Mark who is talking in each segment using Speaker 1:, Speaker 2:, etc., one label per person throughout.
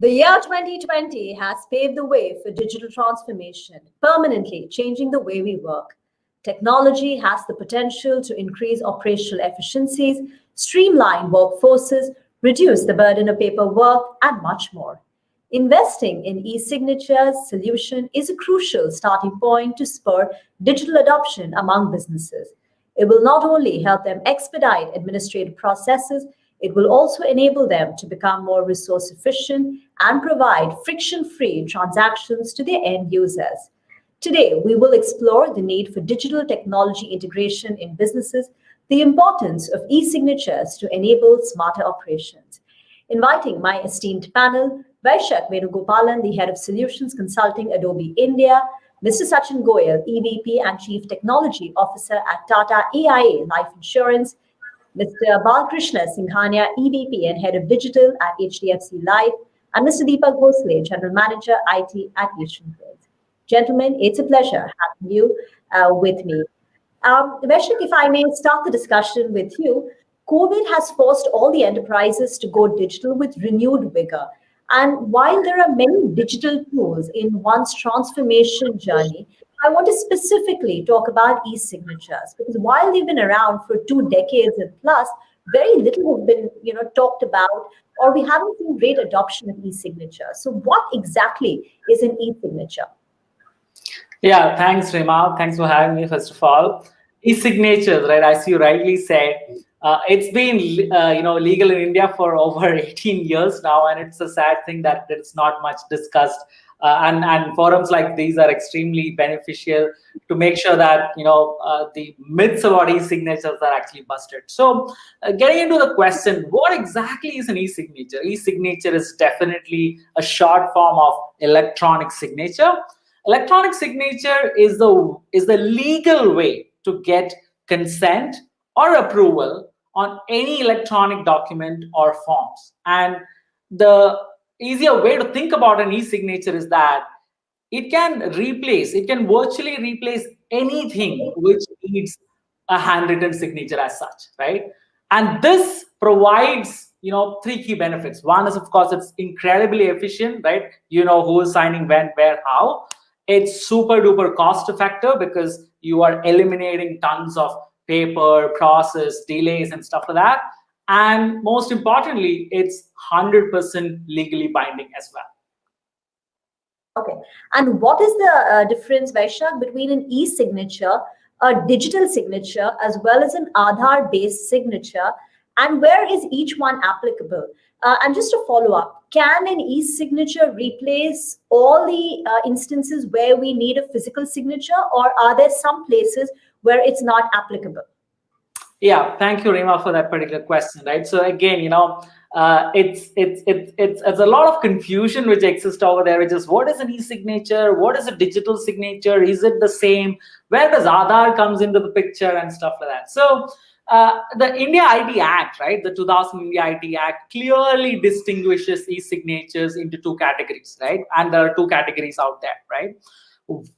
Speaker 1: The year 2020 has paved the way for digital transformation, permanently changing the way we work. Technology has the potential to increase operational efficiencies, streamline workforces, reduce the burden of paperwork, and much more. Investing in e-signatures solution is a crucial starting point to spur digital adoption among businesses. It will not only help them expedite administrative processes, it will also enable them to become more resource efficient and provide friction-free transactions to their end users. Today, we will explore the need for digital technology integration in businesses, the importance of e-signatures to enable smarter operations. Inviting my esteemed panel, Vaishak Venugopalan, the Head of Solutions Consulting, Adobe India, Mr. Sachin Goyal, EVP and Chief Technology Officer at Tata AIA Life Insurance, Mr. Balkrishna Singhania, EVP and Head of Digital at HDFC Life, and Mr. Deepak Bhosle, General Manager, IT at Asian Paints. Gentlemen, it's a pleasure having you with me. Vaishak, if I may start the discussion with you, COVID has forced all the enterprises to go digital with renewed vigor. And while there are many digital tools in one's transformation journey, I want to specifically talk about e-signatures because while they've been around for 2 decades and plus, very little has been, talked about, or we haven't seen great adoption of e-signature. So, what exactly is an e-signature?
Speaker 2: Yeah, thanks, Rima. Thanks for having me. First of all, e-signatures, right? As you rightly said, it's been legal in India for over 18 years now, and it's a sad thing that it's not much discussed. And forums like these are extremely beneficial to make sure that the myths about e-signatures are actually busted. So, getting into the question, what exactly is an e-signature? E-signature is definitely a short form of electronic signature. Electronic signature is the legal way to get consent or approval on any electronic document or forms. And the easier way to think about an e-signature is that it can virtually replace anything which needs a handwritten signature as such, right? And this provides, three key benefits. One is, of course, it's incredibly efficient, right? You know who is signing when, where, how. It's super duper cost effective because you are eliminating tons of paper, process, delays, and stuff like that. And most importantly, it's 100% legally binding as well.
Speaker 1: Okay. And what is the difference, Vaishak, between an e-signature, a digital signature, as well as an Aadhaar-based signature? And where is each one applicable? And just to follow up, can an e-signature replace all the instances where we need a physical signature, or are there some places where it's not applicable?
Speaker 2: Yeah, thank you, Rima, for that particular question. Right. So again, it's a lot of confusion which exists over there, which is what is an e-signature, what is a digital signature, is it the same, where does Aadhaar comes into the picture and stuff like that. So the India IT Act, right, the 2000 India IT Act clearly distinguishes e-signatures into two categories, right? And there are two categories out there, right?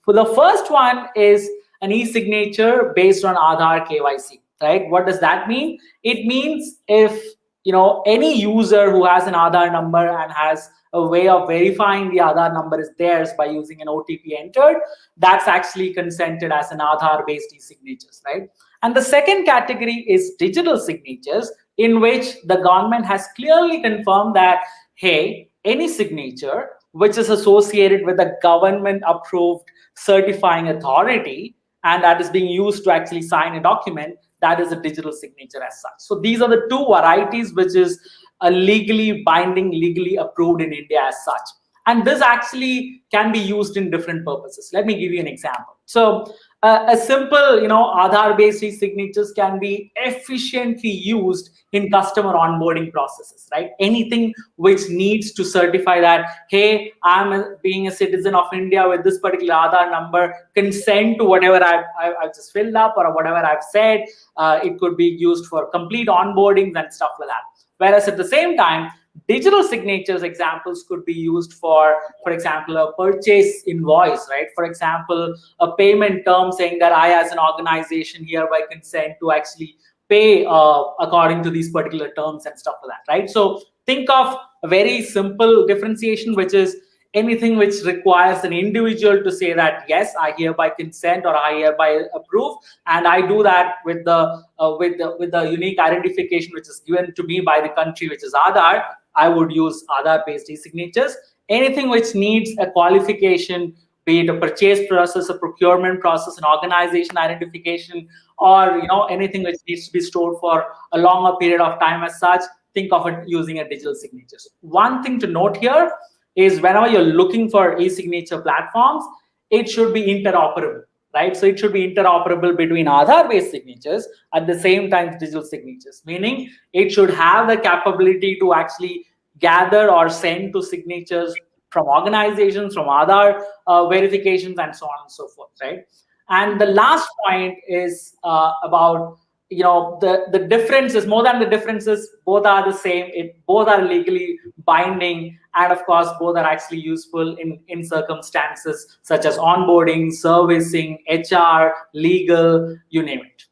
Speaker 2: For the first one is an e-signature based on Aadhaar KYC, right? What does that mean? It means if any user who has an Aadhaar number and has a way of verifying the Aadhaar number is theirs by using an OTP entered, that's actually consented as an Aadhaar-based e-signatures, right? And the second category is digital signatures, in which the government has clearly confirmed that, hey, any signature which is associated with a government-approved certifying authority and that is being used to actually sign a document, that is a digital signature as such. So these are the two varieties which is a legally binding, legally approved in India as such. And this actually can be used in different purposes. Let me give you an example. So a simple, Aadhaar-based e-signatures can be efficiently used in customer onboarding processes, right? Anything which needs to certify that, hey, I'm being a citizen of India with this particular Aadhaar number, consent to whatever I've just filled up or whatever I've said. It could be used for complete onboardings and stuff like that. Whereas at the same time, digital signatures examples could be used for example, a purchase invoice, right? For example, a payment term saying that I, as an organization, hereby consent to actually pay according to these particular terms and stuff like that, right? So think of a very simple differentiation, which is anything which requires an individual to say that yes, I hereby consent or I hereby approve, and I do that with the unique identification which is given to me by the country, which is Aadhaar. I would use Aadhaar-based e-signatures. Anything which needs a qualification, be it a purchase process, a procurement process, an organization identification, or anything which needs to be stored for a longer period of time as such, think of it using a digital signature. So one thing to note here is whenever you're looking for e-signature platforms, it should be interoperable, right? So it should be interoperable between Aadhaar-based signatures at the same time digital signatures, meaning it should have the capability to actually gather or send to signatures from organizations, from Aadhaar verifications, and so on and so forth, right? And the last point is about the differences. More than the differences, both are the same. Both are legally binding, and of course, both are actually useful in circumstances such as onboarding, servicing, HR, legal, you name it.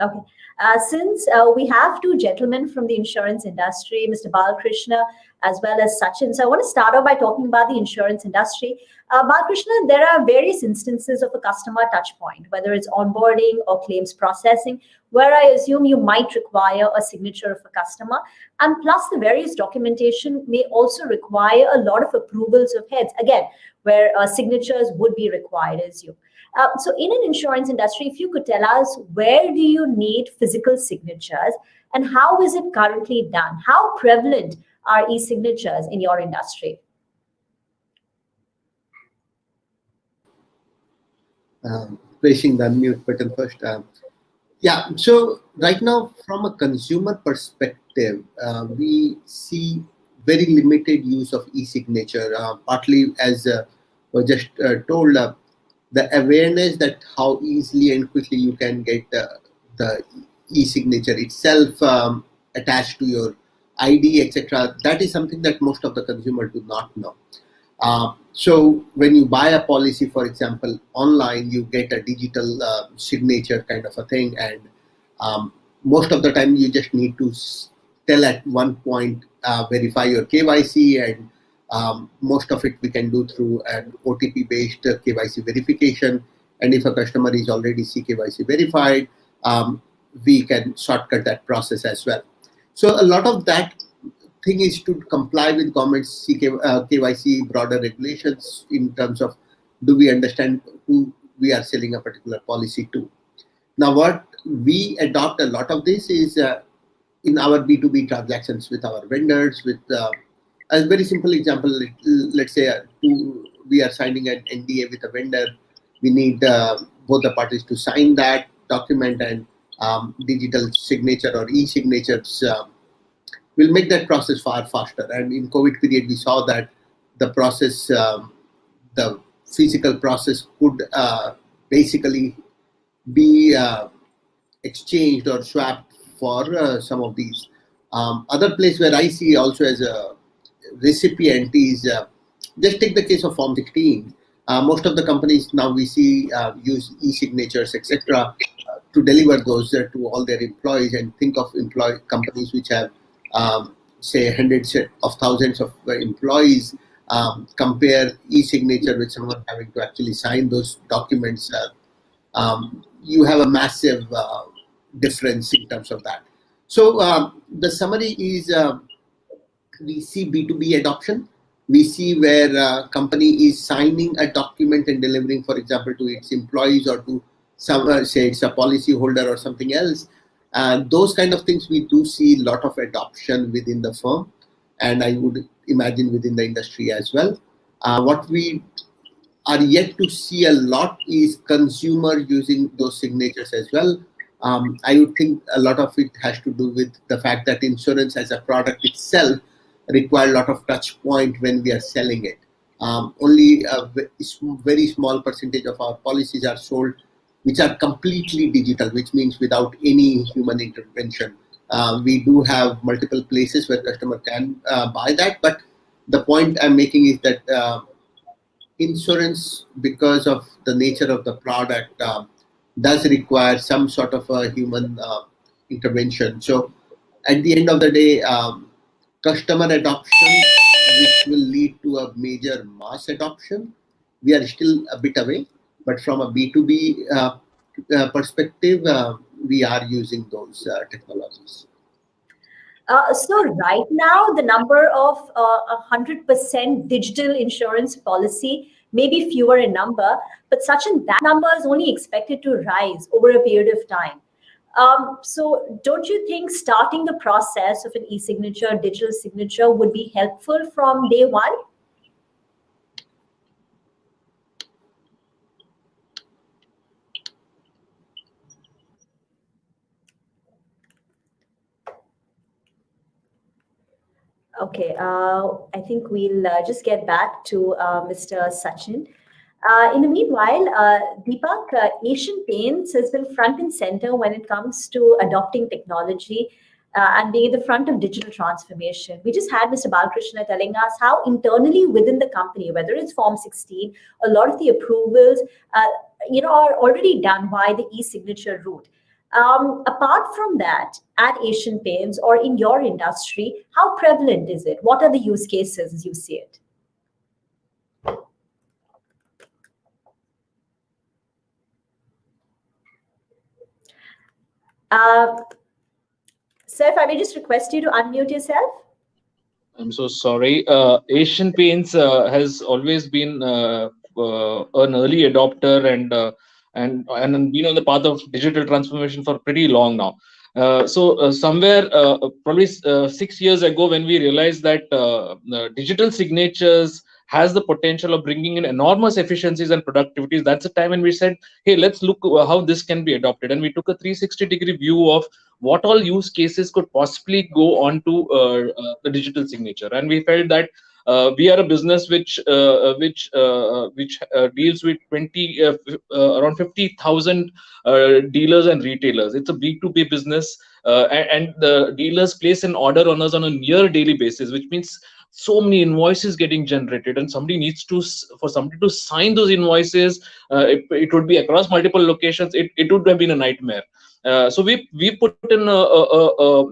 Speaker 1: Okay. Since we have two gentlemen from the insurance industry, Mr. Balakrishna as well as Sachin, so I want to start off by talking about the insurance industry. Balakrishna, there are various instances of a customer touch point, whether it's onboarding or claims processing, where I assume you might require a signature of a customer. And plus, the various documentation may also require a lot of approvals of heads, again, where signatures would be required, I assume. So in an insurance industry, if you could tell us, where do you need physical signatures and how is it currently done? How prevalent are e-signatures in your industry?
Speaker 3: Pressing the unmute button first. Yeah, so right now, from a consumer perspective, we see very limited use of e-signature, partly as was just told, the awareness that how easily and quickly you can get the e-signature itself attached to your ID, etc. That is something that most of the consumers do not know. So when you buy a policy, for example, online, you get a digital signature kind of a thing, and most of the time you just need to tell at one point, verify your KYC, and most of it we can do through an OTP-based KYC verification. And if a customer is already CKYC verified, we can shortcut that process as well. So a lot of that thing is to comply with government's KYC broader regulations in terms of, do we understand who we are selling a particular policy to. Now, what we adopt a lot of this is in our B2B transactions with our vendors. With a very simple example, let's say we are signing an NDA with a vendor. We need both the parties to sign that document, and digital signature or e-signatures will make that process far faster. And in COVID period, we saw that the process, the physical process could basically be exchanged or swapped for some of these. Other place where I see also as a recipient is, just take the case of Form 16. Most of the companies now we see use e-signatures, etc., to deliver those to all their employees. And think of companies which have say hundreds of thousands of employees. Compare e-signature with someone having to actually sign those documents. You have a massive difference in terms of that. So the summary is, we see B2B adoption. We see where a company is signing a document and delivering, for example, to its employees or to some, say it's a policy holder or something else. Those kind of things, we do see a lot of adoption within the firm, and I would imagine within the industry as well. What we are yet to see a lot is consumer using those signatures as well. I would think a lot of it has to do with the fact that insurance as a product itself require a lot of touch point when we are selling it. Only a very small percentage of our policies are sold which are completely digital, which means without any human intervention. We do have multiple places where customer can buy that, but the point I'm making is that insurance, because of the nature of the product, does require some sort of a human intervention. So at the end of the day, customer adoption, which will lead to a major mass adoption, we are still a bit away. But from a B2B perspective, we are using those technologies.
Speaker 1: So right now, the number of 100% digital insurance policy may be fewer in number, but that number is only expected to rise over a period of time. So don't you think starting the process of an e-signature, digital signature would be helpful from day one? Okay, I think we'll just get back to Mr. Sachin. In the meanwhile, Deepak, Asian Paints has been front and center when it comes to adopting technology and being at the front of digital transformation. We just had Mr. Balakrishna telling us how internally within the company, whether it's Form 16, a lot of the approvals, are already done by the e-signature route. Apart from that, at Asian Paints or in your industry, how prevalent is it? What are the use cases as you see it? Sir, if I may just request you to unmute yourself.
Speaker 4: I'm so sorry. Asian Paints has always been an early adopter and been on the path of digital transformation for pretty long now. Somewhere probably 6 years ago, when we realized that digital signatures has the potential of bringing in enormous efficiencies and productivities, that's the time when we said, hey, let's look how this can be adopted. And we took a 360-degree view of what all use cases could possibly go on to the digital signature. And we felt that we are a business which deals with around 50,000 dealers and retailers. It's a B2B business, and the dealers place an order on us on a near daily basis, which means so many invoices getting generated, and somebody needs to, for somebody to sign those invoices, it would be across multiple locations. It would have been a nightmare. So we put in all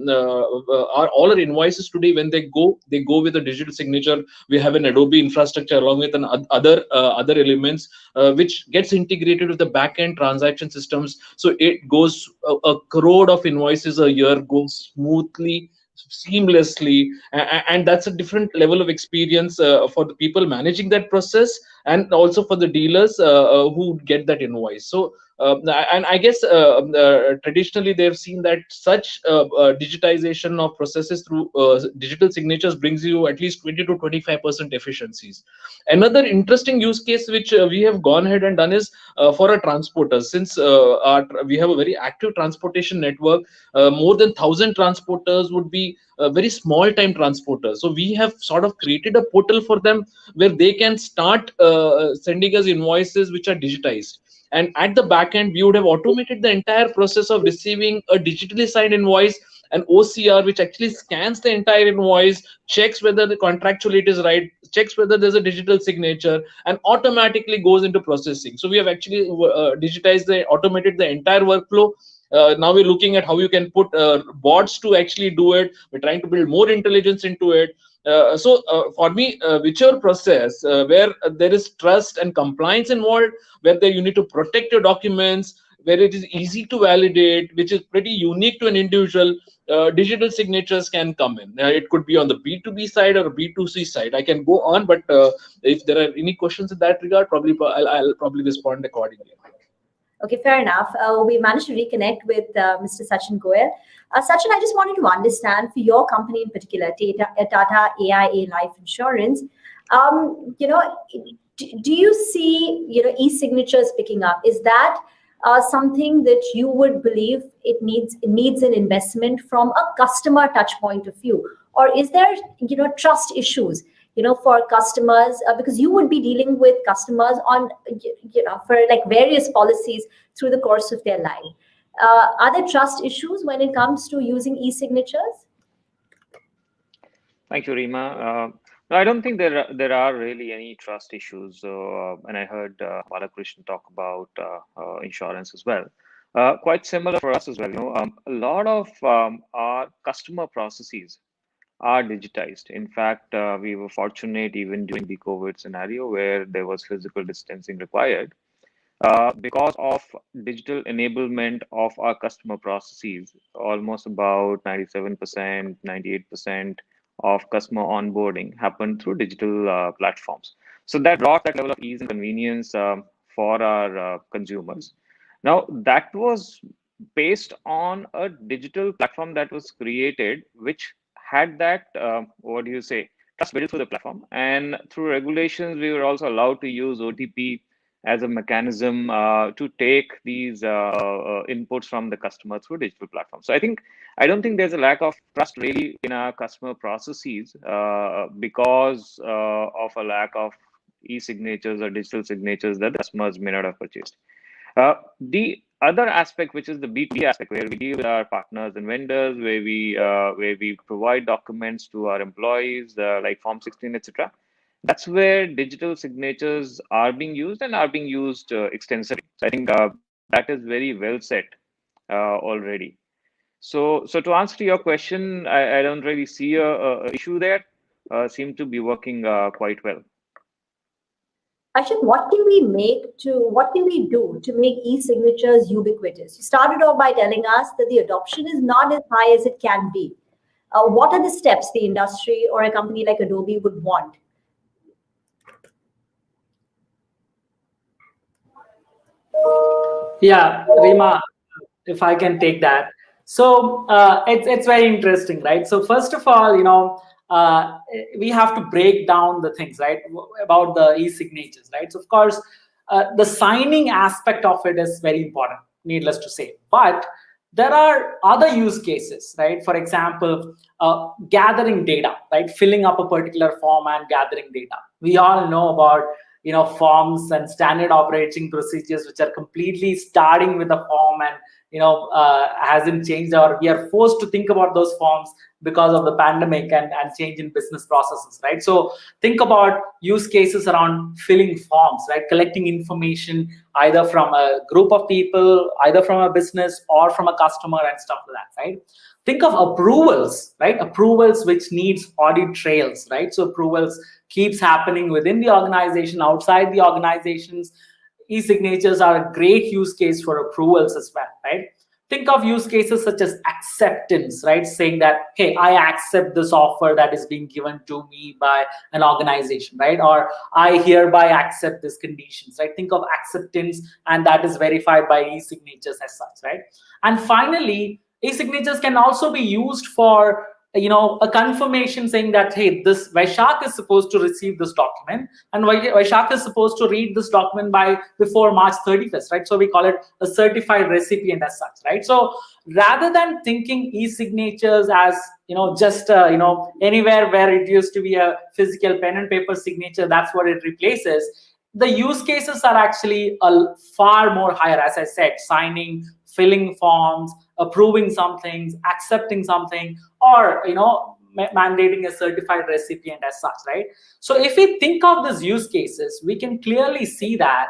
Speaker 4: our invoices today. When they go with a digital signature. We have an Adobe infrastructure along with other elements which gets integrated with the back-end transaction systems. So it goes a crore of invoices a year goes smoothly, seamlessly, and that's a different level of experience for the people managing that process, and also for the dealers who get that invoice. So and I guess traditionally they've seen that such digitization of processes through digital signatures brings you at least 20 to 25% efficiencies. Another interesting use case which we have gone ahead and done is for our transporters. Since we have a very active transportation network, more than 1,000 transporters would be very small time transporters. So we have sort of created a portal for them where they can start sending us invoices which are digitized. And at the back end, we would have automated the entire process of receiving a digitally signed invoice, an OCR, which actually scans the entire invoice, checks whether the contractual rate is right, checks whether there's a digital signature, and automatically goes into processing. So we have actually automated the entire workflow. Now we're looking at how you can put bots to actually do it. We're trying to build more intelligence into it. For me, whichever process where there is trust and compliance involved, where you need to protect your documents, where it is easy to validate, which is pretty unique to an individual, digital signatures can come in. It could be on the B2B side or B2C side. I can go on, but if there are any questions in that regard, I'll probably respond accordingly.
Speaker 1: Okay, fair enough. We managed to reconnect with Mr. Sachin Goel. Sachin, I just wanted to understand for your company in particular, Tata AIA Life Insurance. Do you see e-signatures picking up? Is that something that you would believe it needs an investment from a customer touch point of view, or is there trust issues for customers, because you would be dealing with customers on for like various policies through the course of their life? Are there trust issues when it comes to using e-signatures?
Speaker 5: Thank you, Rima. No, I don't think there are really any trust issues. And I heard Balakrishnan talk about insurance as well. Quite similar for us as well. A lot of our customer processes are digitized. In fact, we were fortunate even during the COVID scenario where there was physical distancing required. Because of digital enablement of our customer processes, almost about 97%, 98% of customer onboarding happened through digital platforms. So that brought that level of ease and convenience for our consumers. Now, that was based on a digital platform that was created, which had that, what do you say, trust built through the platform. And through regulations, we were also allowed to use OTP as a mechanism to take these inputs from the customer through digital platforms. So I don't think there's a lack of trust really in our customer processes because of a lack of e-signatures or digital signatures that the customers may not have purchased. The other aspect, which is the B2B aspect, where we deal with our partners and vendors, where we provide documents to our employees, like Form 16, etc. That's where digital signatures are being used and are being used extensively. So I think that is very well set already. So to answer to your question, I don't really see a issue there. Seem to be working quite well.
Speaker 1: Ashok, what can we do to make e-signatures ubiquitous? You started off by telling us that the adoption is not as high as it can be. What are the steps the industry or a company like Adobe would want?
Speaker 2: Yeah, Rima, if I can take that. So it's very interesting, right? So first of all, we have to break down the things, right, about the e-signatures, right? So of course, the signing aspect of it is very important, needless to say. But there are other use cases, right? For example, gathering data, right? Filling up a particular form and gathering data. We all know about forms and standard operating procedures, which are completely starting with a form and hasn't changed, or we are forced to think about those forms because of the pandemic and change in business processes, right? So think about use cases around filling forms, right? Collecting information either from a group of people, either from a business or from a customer and stuff like that, right? Think of approvals, right? Approvals which needs audit trails, right? So approvals keeps happening within the organization, outside the organizations. E-signatures are a great use case for approvals as well, right? Think of use cases such as acceptance, right? Saying that, hey, I accept this offer that is being given to me by an organization, right? Or I hereby accept these conditions, right? Think of acceptance, and that is verified by e-signatures as such, right? And finally, e-signatures can also be used for a confirmation saying that, hey, this Vaishak is supposed to receive this document, and Vaishak is supposed to read this document before March 31st, right? So we call it a certified recipient as such, right? So rather than thinking e-signatures as just anywhere where it used to be a physical pen and paper signature, that's what it replaces. The use cases are actually far more higher, as I said: signing, filling forms, approving some things, accepting something, or mandating a certified recipient as such, right? So if we think of these use cases, we can clearly see that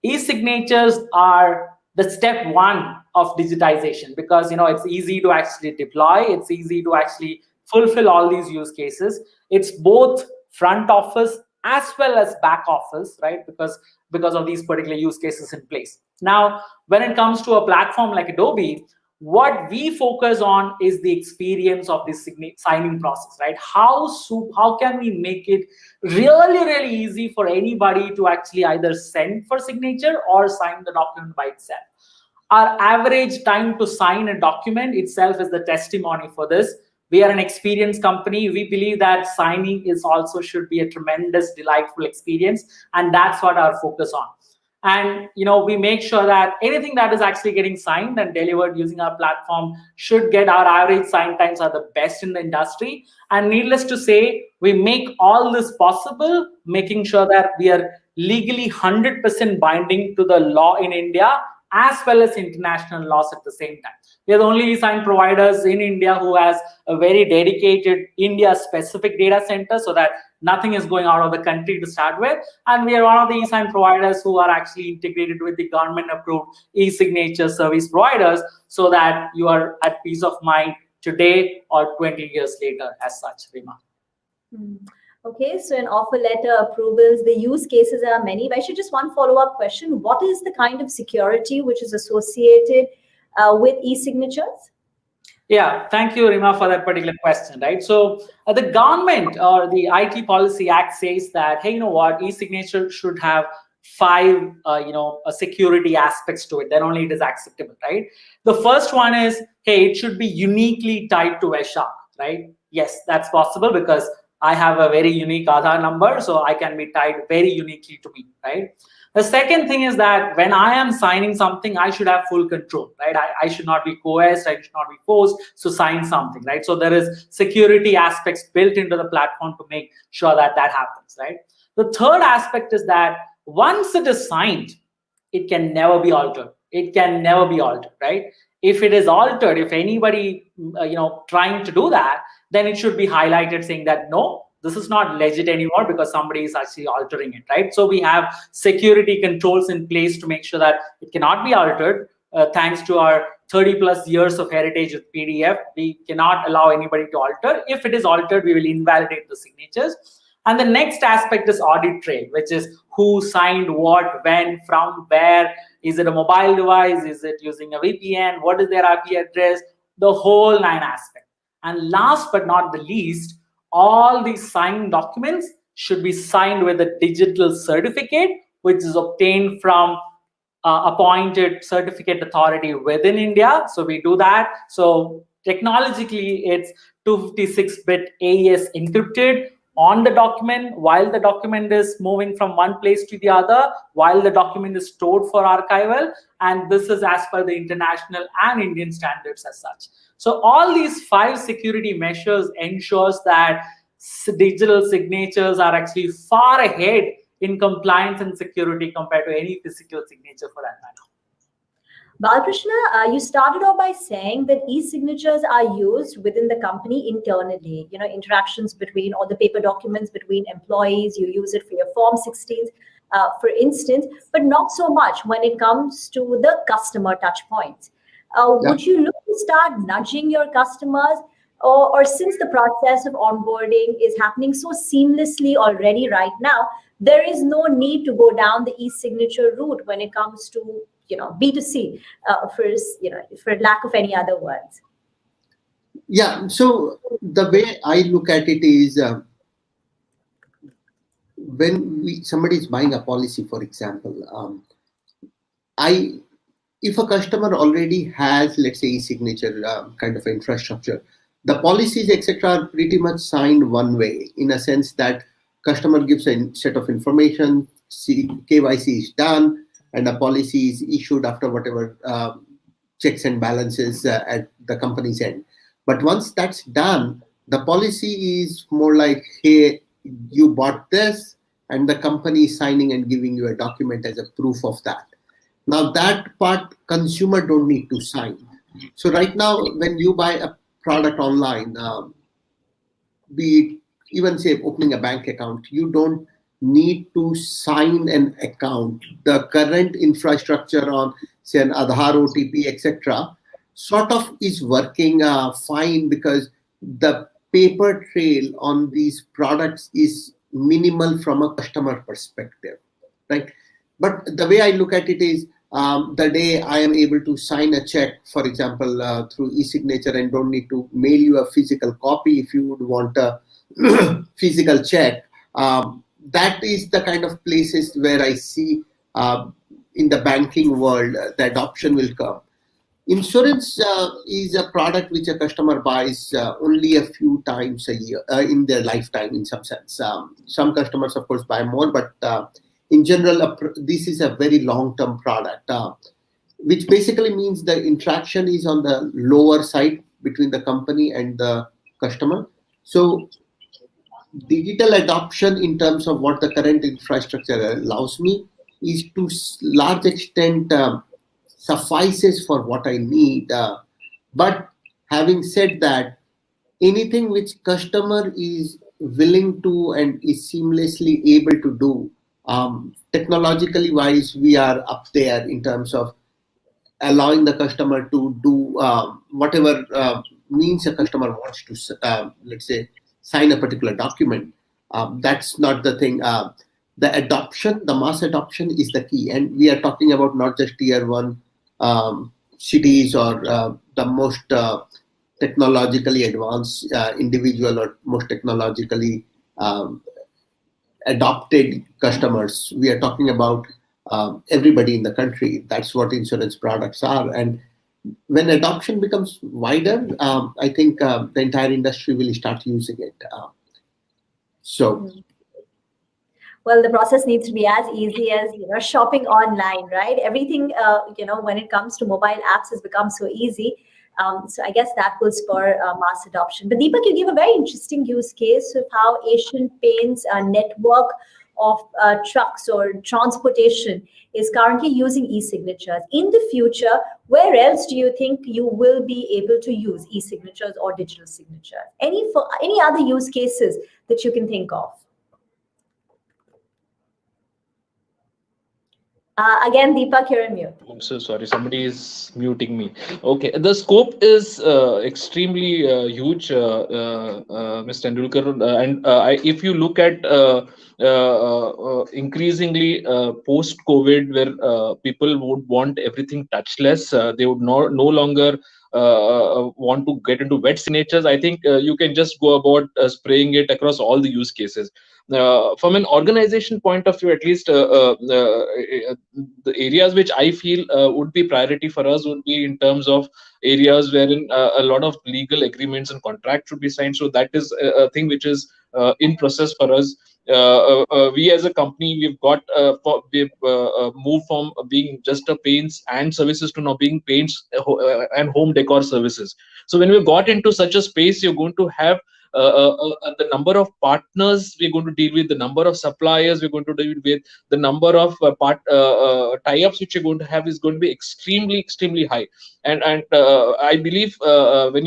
Speaker 2: e-signatures are the step one of digitization, because it's easy to actually deploy, it's easy to actually fulfill all these use cases. It's both front office as well as back office, right? Because of these particular use cases in place. Now, when it comes to a platform like Adobe, what we focus on is the experience of this signing process, right? How can we make it really, really easy for anybody to actually either send for signature or sign the document by itself? Our average time to sign a document itself is the testimony for this. We are an experienced company. We believe that signing should be a tremendous, delightful experience, and that's what our focus on. And we make sure that anything that is actually getting signed and delivered using our platform should get, our average sign times are the best in the industry. And needless to say, we make all this possible, making sure that we are legally 100% binding to the law in India as well as international laws at the same time. We are the only e-sign providers in India who has a very dedicated India-specific data center, so that nothing is going out of the country to start with. And we are one of the e-sign providers who are actually integrated with the government-approved e-signature service providers, so that you are at peace of mind today or 20 years later as such, Rima.
Speaker 1: Okay, so in offer letter approvals, the use cases are many. But I should just one follow-up question. What is the kind of security which is associated with e-signatures?
Speaker 2: Yeah, thank you, Rima, for that particular question, right? So the government or the IT Policy Act says that, hey, you know what, e-signature should have 5, security aspects to it. Then only it is acceptable, right? The first one is, hey, it should be uniquely tied to a shop, right? Yes, that's possible because I have a very unique Aadhaar number, so I can be tied very uniquely to me, right? The second thing is that when I am signing something, I should have full control, right? I should not be coerced, I should not be forced to sign something, right? So there is security aspects built into the platform to make sure that that happens, right? The third aspect is that once it is signed, it can never be altered. It can never be altered, right? If it is altered, if anybody, trying to do that, then it should be highlighted saying that, no, this is not legit anymore because somebody is actually altering it, right? So we have security controls in place to make sure that it cannot be altered. Thanks to our 30 plus years of heritage with PDF, we cannot allow anybody to alter. If it is altered, we will invalidate the signatures. And the next aspect is audit trail, which is who signed what, when, from where. Is it a mobile device? Is it using a VPN? What is their IP address? The whole 9 aspects. And last but not the least, all these signed documents should be signed with a digital certificate, which is obtained from appointed certificate authority within India. So we do that. So technologically, it's 256-bit AES encrypted on the document while the document is moving from one place to the other, while the document is stored for archival. And this is as per the international and Indian standards as such. So all these 5 security measures ensures that digital signatures are actually far ahead in compliance and security compared to any physical signature for that matter.
Speaker 1: Balakrishna, you started off by saying that e-signatures are used within the company internally, interactions between or the paper documents between employees. You use it for your Form 16s, for instance, but not so much when it comes to the customer touch points. Would you look to start nudging your customers, or since the process of onboarding is happening so seamlessly already right now, there is no need to go down the e-signature route when it comes to B2C, for lack of any other words?
Speaker 3: Yeah, so the way I look at it is when somebody is buying a policy, for example, if a customer already has, let's say, e-signature kind of infrastructure, the policies, etc., are pretty much signed one way, in a sense that customer gives a set of information, KYC is done, and a policy is issued after whatever checks and balances at the company's end. But once that's done, the policy is more like, hey, you bought this, and the company is signing and giving you a document as a proof of that. Now that part, consumer don't need to sign. So right now, when you buy a product online, be it even say opening a bank account, you don't need to sign an account. The current infrastructure on, say, an Aadhaar, OTP, etc., sort of is working fine because the paper trail on these products is minimal from a customer perspective, right? But the way I look at it is, the day I am able to sign a check, for example, through e-signature, and don't need to mail you a physical copy if you would want a physical check, that is the kind of places where I see in the banking world the adoption will come. Insurance is a product which a customer buys only a few times a year in their lifetime, in some sense. Some customers, of course, buy more, but in general, this is a very long-term product, which basically means the interaction is on the lower side between the company and the customer. So digital adoption in terms of what the current infrastructure allows me is to large extent suffices for what I need. But having said that, anything which customer is willing to and is seamlessly able to do, technologically wise, we are up there in terms of allowing the customer to do whatever means a customer wants to, let's say, sign a particular document. That's not the thing. The adoption, the mass adoption is the key. And we are talking about not just tier one cities or the most technologically advanced individual or most technologically adopted customers. We are talking about everybody in the country. That's what insurance products are. And when adoption becomes wider, I think the entire industry will start using it.
Speaker 1: Well, the process needs to be as easy as shopping online, right? Everything when it comes to mobile apps has become so easy. So I guess that will spur mass adoption. But Deepak, you gave a very interesting use case of how Asian Paints network of trucks or transportation is currently using e-signatures. In the future, where else do you think you will be able to use e-signatures or digital signatures? Any other use cases that you can think of? Again, Deepak, you're on mute.
Speaker 4: I'm so sorry, somebody is muting me. Okay, the scope is extremely huge, Ms. Tendulkar, and if you look at increasingly post-COVID, where people would want everything touchless, they would no longer want to get into wet signatures. I think you can just go about spraying it across all the use cases. From an organization point of view, at least the areas which I feel would be priority for us would be in terms of areas wherein a lot of legal agreements and contracts should be signed. So that is a thing which is in process for us. We as a company, we've moved from being just a paints and services to now being paints and home decor services. So when we got into such a space, you're going to have the number of partners we're going to deal with, the number of suppliers we're going to deal with, the number of tie-ups which you're going to have is going to be extremely high. And I believe when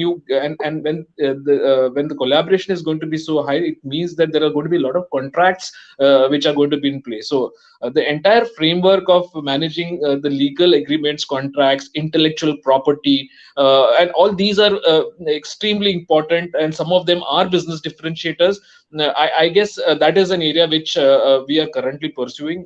Speaker 4: the collaboration is going to be so high, it means that there are going to be a lot of contracts which are going to be in place. So the entire framework of managing the legal agreements, contracts, intellectual property, and all these are extremely important, and some of them are business differentiators. I guess that is an area which we are currently pursuing,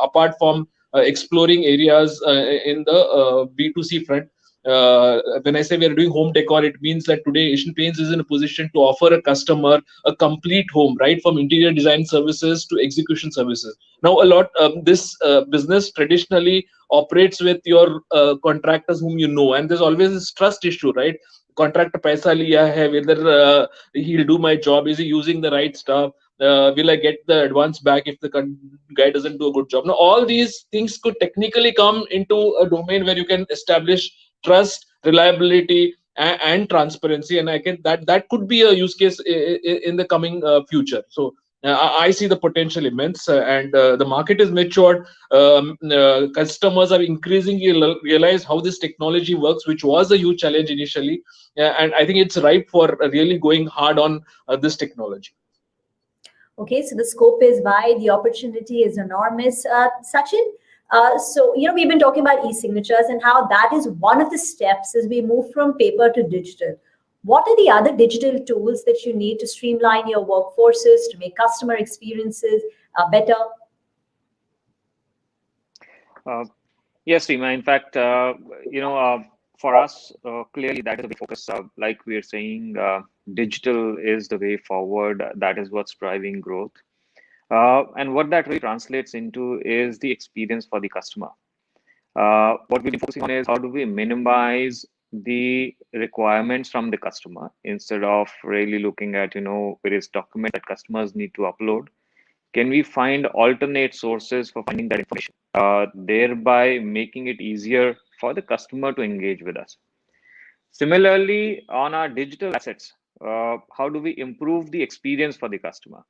Speaker 4: apart from exploring areas in the B2C front. When I say we are doing home decor, it means that today Asian Paints is in a position to offer a customer a complete home, right from interior design services to execution services. Now, a lot this business traditionally operates with your contractors whom you know, and there's always this trust issue, right? Contractor paisa liya hai, whether he'll do my job, is he using the right stuff, will I get the advance back if the guy doesn't do a good job? Now, all these things could technically come into a domain where you can establish trust, reliability, and transparency, and that could be a use case in the coming future. So I see the potential immense, and the market is matured. Customers have increasingly realized how this technology works, which was a huge challenge initially, and I think it's ripe for really going hard on this technology.
Speaker 1: Okay, so the scope is wide, the opportunity is enormous. Sachin, so we've been talking about e-signatures and how that is one of the steps as we move from paper to digital. What are the other digital tools that you need to streamline your workforces, to make customer experiences better?
Speaker 5: Yes, Seema. In fact, for us, clearly that is the big focus. Like we are saying, digital is the way forward. That is what's driving growth. And what that really translates into is the experience for the customer. What we've been focusing on is how do we minimize the requirements from the customer instead of really looking at various documents that customers need to upload. Can we find alternate sources for finding that information, thereby making it easier for the customer to engage with us? Similarly, on our digital assets, how do we improve the experience for the customer?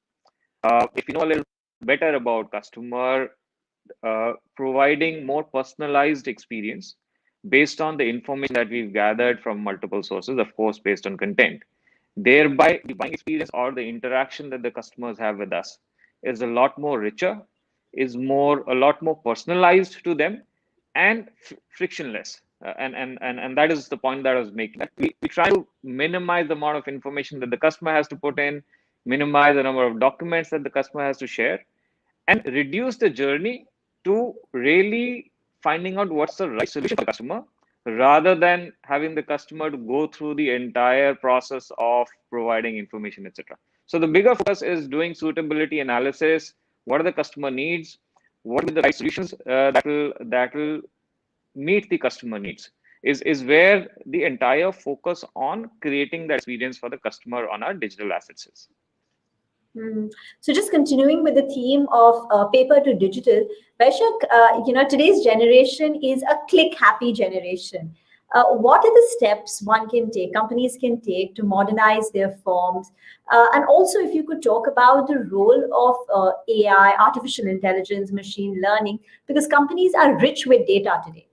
Speaker 5: If you know a little better about customer, providing more personalized experience based on the information that we've gathered from multiple sources, of course, based on content, thereby the buying experience or the interaction that the customers have with us is a lot more richer, is a lot more personalized to them, and frictionless. And that is the point that I was making. That we try to minimize the amount of information that the customer has to put in, minimize the number of documents that the customer has to share, and reduce the journey to really finding out what's the right solution for the customer, rather than having the customer to go through the entire process of providing information, etc. So the bigger focus is doing suitability analysis. What are the customer needs? What will be the right solutions that will meet the customer needs? Is where the entire focus on creating that experience for the customer on our digital assets is.
Speaker 1: So just continuing with the theme of paper to digital, Vaishak, today's generation is a click-happy generation. What are the steps one can take, companies can take to modernize their forms? And also, if you could talk about the role of AI, artificial intelligence, machine learning, because companies are rich with data today.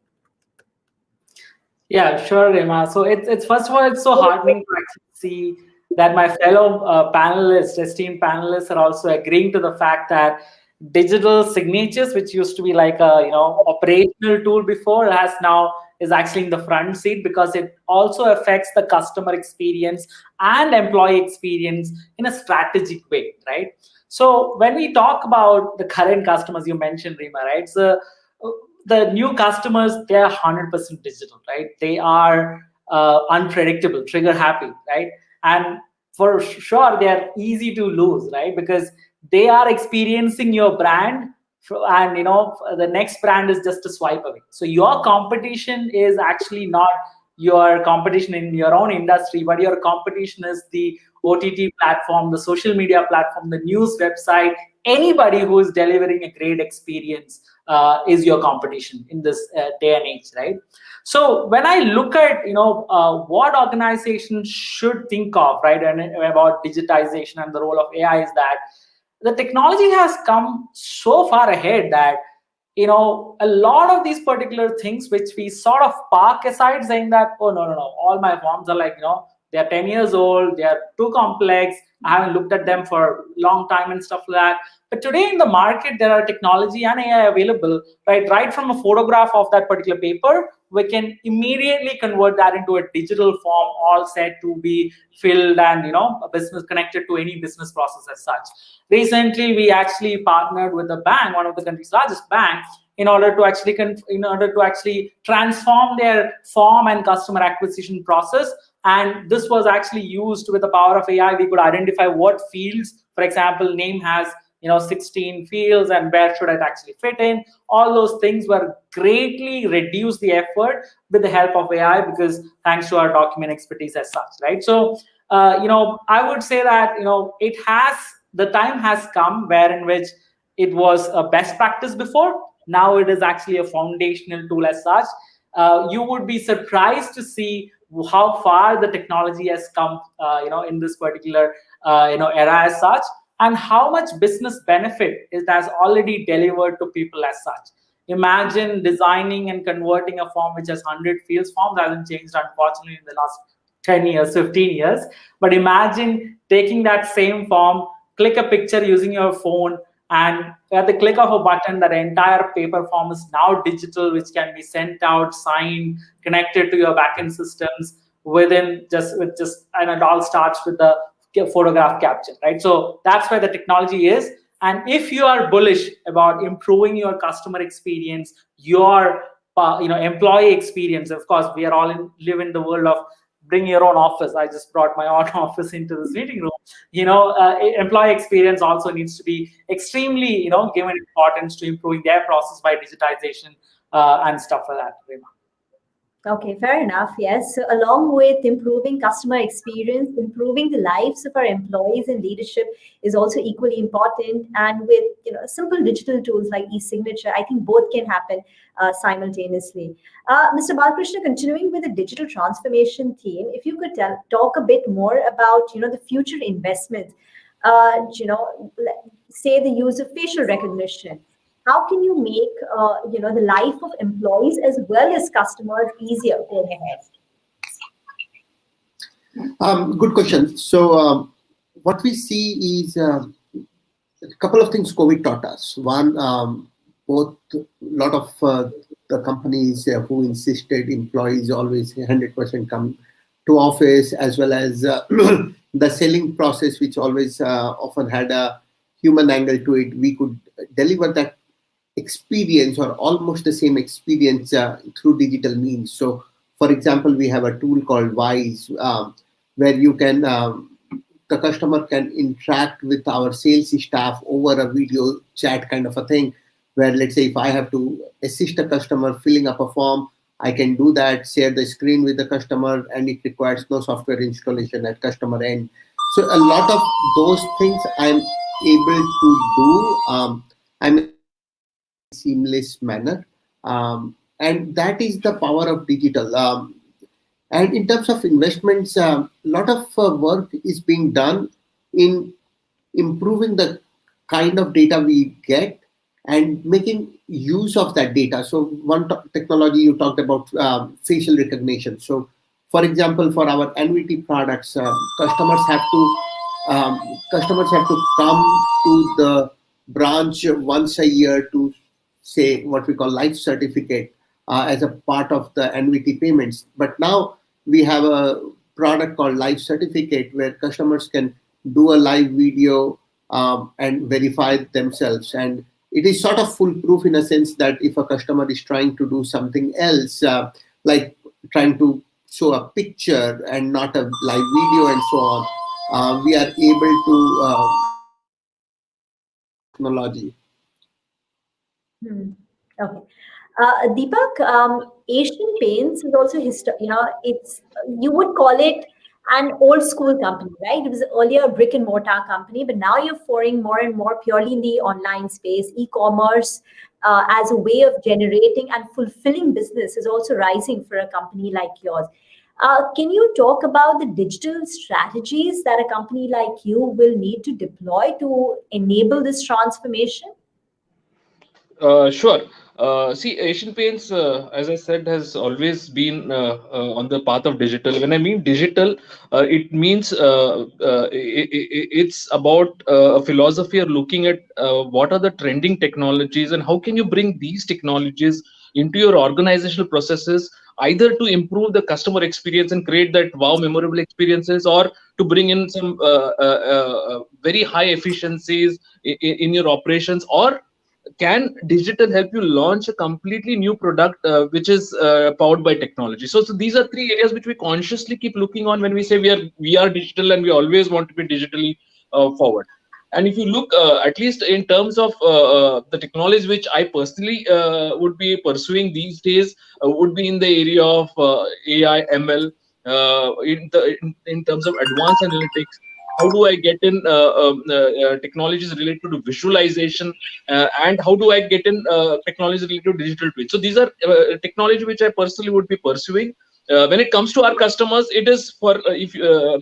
Speaker 2: Yeah, sure, Rima. So it's first of all, it's so heartening to actually see that my fellow esteemed panelists, are also agreeing to the fact that digital signatures, which used to be like a operational tool before, is actually in the front seat, because it also affects the customer experience and employee experience in a strategic way, right? So when we talk about the current customers, you mentioned, Rima, right? So the new customers, they are 100% digital, right? They are unpredictable, trigger happy, right? And for sure, they are easy to lose, right? Because they are experiencing your brand, and the next brand is just a swipe away. So your competition is actually not your competition in your own industry, but your competition is the OTT platform, the social media platform, the news website. Anybody who is delivering a great experience is your competition in this day and age, right? So when I look at what organizations should think of, right, and about digitization and the role of AI, is that the technology has come so far ahead that a lot of these particular things which we sort of park aside, saying that, oh no, all my forms are like they're 10 years old, they are too complex, I haven't looked at them for a long time and stuff like that. But today in the market, there are technology and AI available, right from a photograph of that particular paper, we can immediately convert that into a digital form, all set to be filled, and a business connected to any business process as such. Recently, we actually partnered with a bank, one of the country's largest banks, in order to actually transform their form and customer acquisition process. And this was actually used with the power of AI. We could identify what fields, for example, name has 16 fields, and where should it actually fit in. All those things were greatly reduced the effort with the help of AI, because thanks to our document expertise as such, right? So I would say that the time has come where in which it was a best practice before. Now it is actually a foundational tool as such. You would be surprised to see how far the technology has come in this particular era as such, and how much business benefit it has already delivered to people as such. Imagine designing and converting a form which has 100 fields. Form hasn't changed, unfortunately, in the last 10 years, 15 years. But imagine taking that same form, click a picture using your phone, and at the click of a button, that entire paper form is now digital, which can be sent out, signed, connected to your backend systems and it all starts with the photograph capture, right? So that's where the technology is. And if you are bullish about improving your customer experience, your employee experience, of course, we are all live in the world of bring your own office. I just brought my own office into this meeting room. Employee experience also needs to be extremely, given importance to improving their process by digitization and stuff like that.
Speaker 1: Okay, fair enough. Yes. So along with improving customer experience, improving the lives of our employees and leadership is also equally important. And with simple digital tools like e-signature, I think both can happen simultaneously. Mr. Balakrishna, continuing with the digital transformation theme, if you could talk a bit more about the future investments. Say the use of facial recognition. How can you make the life of employees as well as customers easier going ahead?
Speaker 3: Good question. So what we see is a couple of things COVID taught us. One, both a lot of the companies who insisted employees always 100% come to office, as well as the selling process, which always often had a human angle to it. We could deliver that experience or almost the same experience through digital means. So, for example, we have a tool called Wise, where you can the customer can interact with our sales staff over a video chat kind of a thing, where, let's say, if I have to assist a customer filling up a form, I can do that, share the screen with the customer, and it requires no software installation at customer end. So a lot of those things I'm able to do. I'm in a seamless manner, and that is the power of digital. And in terms of investments, a lot of work is being done in improving the kind of data we get and making use of that data. So one technology you talked about, facial recognition. So, for example, for our annuity products, customers have to come to the branch once a year to say what we call life certificate as a part of the annuity payments. But now we have a product called life certificate where customers can do a live video and verify themselves. And it is sort of foolproof in a sense that if a customer is trying to do something else, like trying to show a picture and not a live video and so on, we are able to technology.
Speaker 1: Okay. Deepak, Asian Paints is also it's, you would call it an old school company, right? It was earlier a brick and mortar company, but now you're pouring more and more purely in the online space. E-commerce as a way of generating and fulfilling business is also rising for a company like yours. Can you talk about the digital strategies that a company like you will need to deploy to enable this transformation?
Speaker 4: Sure. See, Asian Paints, as I said, has always been on the path of digital. When I mean digital, it means it's about a philosophy of looking at what are the trending technologies and how can you bring these technologies into your organizational processes, either to improve the customer experience and create that wow memorable experiences, or to bring in some very high efficiencies in your operations, or can digital help you launch a completely new product which is powered by technology. So these are three areas which we consciously keep looking on when we say we are digital, and we always want to be digitally forward. And if you look at least in terms of the technologies which I personally would be pursuing these days, would be in the area of AI, ML, in terms of advanced analytics. How do I get in technologies related to visualization, and how do I get in technologies related to digital twins? So these are technology which I personally would be pursuing. When it comes to our customers, it is for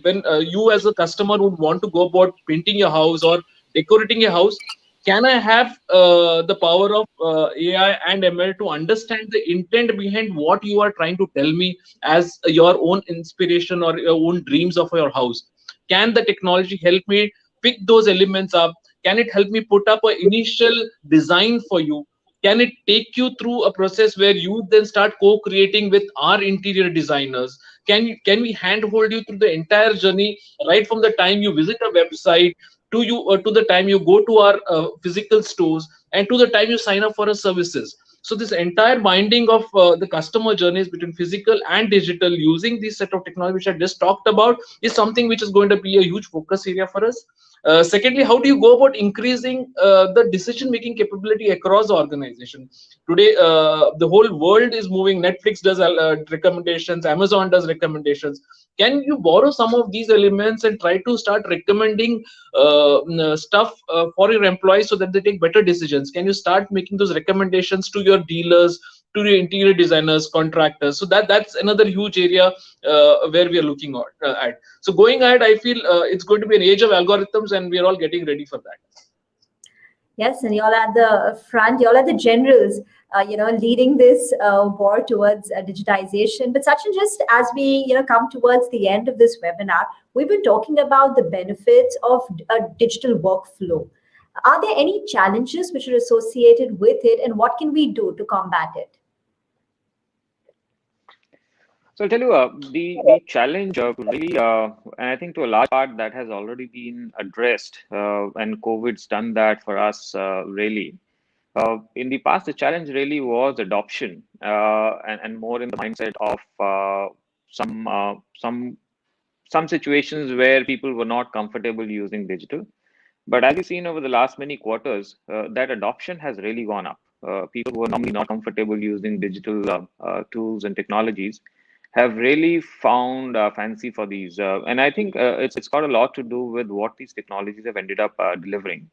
Speaker 4: when you as a customer would want to go about painting your house or decorating your house, can I have the power of AI and ML to understand the intent behind what you are trying to tell me as your own inspiration or your own dreams of your house? Can the technology help me pick those elements up? Can it help me put up an initial design for you? Can it take you through a process where you then start co-creating with our interior designers? Can we handhold you through the entire journey, right from the time you visit a website to the time you go to our physical stores, and to the time you sign up for our services? So this entire binding of the customer journeys between physical and digital using this set of technology which I just talked about is something which is going to be a huge focus area for us. Secondly, how do you go about increasing the decision-making capability across the organization? Today, the whole world is moving. Netflix does recommendations, Amazon does recommendations. Can you borrow some of these elements and try to start recommending stuff for your employees so that they take better decisions? Can you start making those recommendations to your dealers, to your interior designers, contractors? So that's another huge area where we are looking at. So going ahead, I feel it's going to be an age of algorithms, and we are all getting ready for that.
Speaker 1: Yes, and y'all at the front, y'all are the generals, leading this war towards digitization. But Sachin, just as we, come towards the end of this webinar, we've been talking about the benefits of a digital workflow. Are there any challenges which are associated with it, and what can we do to combat it?
Speaker 5: So I'll tell you, the challenge really, and I think to a large part that has already been addressed, and COVID's done that for us really. In the past, the challenge really was adoption, and more in the mindset of some situations where people were not comfortable using digital. But as we've seen over the last many quarters, that adoption has really gone up. People who are normally not comfortable using digital tools and technologies have really found fancy for these. And I think it's got a lot to do with what these technologies have ended up delivering.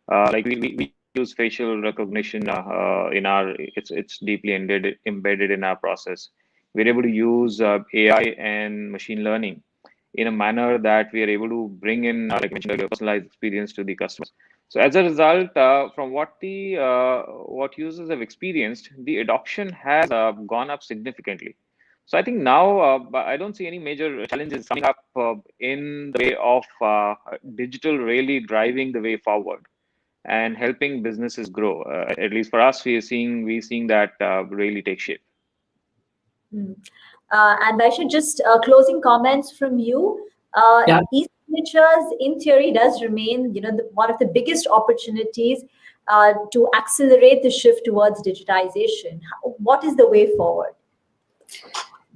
Speaker 5: Like we use facial recognition in our, it's deeply embedded in our process. We're able to use AI and machine learning in a manner that we are able to bring in, like I mentioned earlier, personalized experience to the customers. So as a result, from what what users have experienced, the adoption has gone up significantly. So I think now I don't see any major challenges coming up in the way of digital really driving the way forward and helping businesses grow. At least for us, we're seeing that really take shape.
Speaker 1: And I should just closing comments from you.
Speaker 2: Yeah.
Speaker 1: E-signatures, in theory, does remain, one of the biggest opportunities to accelerate the shift towards digitization. What is the way forward?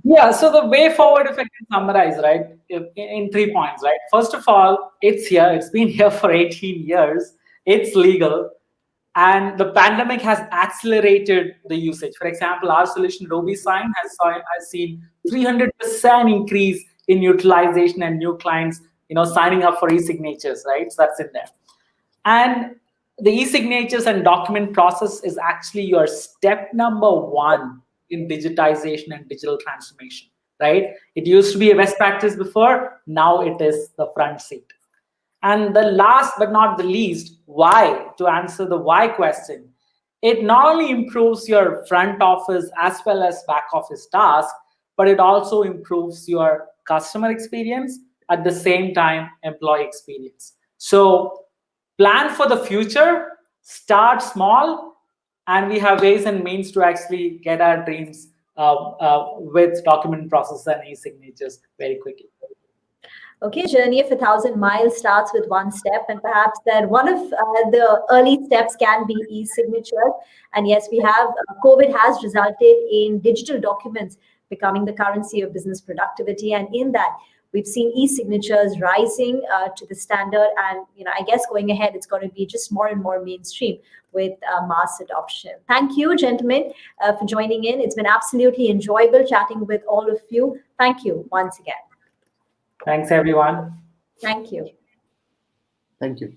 Speaker 2: Yeah, so the way forward, if I can summarize, right, in 3 points, right? First of all, it's here. It's been here for 18 years. It's legal. And the pandemic has accelerated the usage. For example, our solution, Adobe Sign, has seen 300% increase in utilization and new clients, signing up for e-signatures, right? So that's in there. And the e-signatures and document process is actually your step number 1 in digitization and digital transformation, right? It used to be a best practice before. Now it is the front seat. And the last but not the least, why, to answer the why question, it not only improves your front office as well as back office tasks, but it also improves your customer experience, at the same time, employee experience. So plan for the future, start small, and we have ways and means to actually get our dreams with document process and e-signatures very quickly.
Speaker 1: Okay, journey of 1,000 miles starts with one step, and perhaps that one of the early steps can be e-signature. And yes, we have COVID has resulted in digital documents becoming the currency of business productivity, and in that we've seen e-signatures rising to the standard. And I guess going ahead, it's going to be just more and more mainstream with mass adoption. Thank you, gentlemen, for joining in. It's been absolutely enjoyable chatting with all of you. Thank you once again.
Speaker 2: Thanks, everyone.
Speaker 1: Thank you.
Speaker 3: Thank you.